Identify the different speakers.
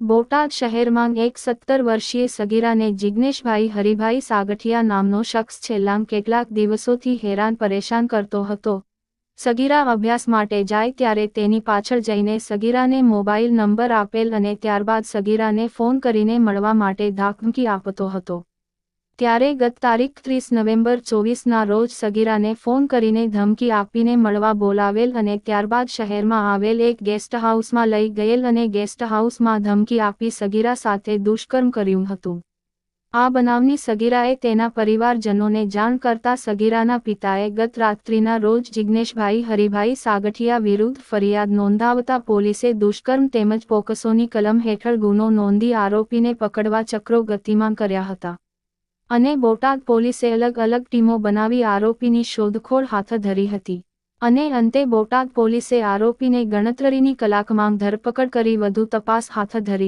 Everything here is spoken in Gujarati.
Speaker 1: બોટાદ શહેરમાં એક 17 વર્ષીય સગીરાને જિગ્નેશભાઈ હરિભાઈ સાગઠિયા નામનો શખ્સ છેલ્લા કેટલાક દિવસોથી હેરાન પરેશાન કરતો હતો। સગીરા અભ્યાસ માટે જાય ત્યારે તેની પાછળ જઈને સગીરાને મોબાઈલ નંબર આપેલ અને ત્યારબાદ સગીરાને ફોન કરીને મળવા માટે ધમકી આપતો હતો। ત્યારે ગત તારીખ 30 નવેમ્બર 24ના રોજ સગીરાને ફોન કરીને ધમકી આપીને મળવા બોલાવેલ અને ત્યારબાદ શહેરમાં આવેલ એક ગેસ્ટ હાઉસમાં લઈ ગયેલ અને ગેસ્ટ હાઉસમાં ધમકી આપી સગીરા સાથે દુષ્કર્મ કર્યું હતું। આ બનાવની સગીરાએ તેના પરિવારજનોને જાણ કરતા સગીરાના પિતાએ ગત રાત્રિના રોજ જિગ્નેશભાઈ હરિભાઈ સાગઠિયા વિરુદ્ધ ફરિયાદ નોંધાવતા પોલીસે દુષ્કર્મ તેમજ પોક્સોની કલમ હેઠળ ગુનો નોંધી આરોપીને પકડવા ચક્રો ગતિમાન કર્યા હતા અને બોટાદ પોલીસે અલગ અલગ ટીમો બનાવી આરોપીની શોધખોળ હાથ ધરી હતી અને અંતે બોટાદ પોલીસે આરોપીને ગણતરીની કલાકમાં ધરપકડ કરી વધુ તપાસ હાથ ધરી।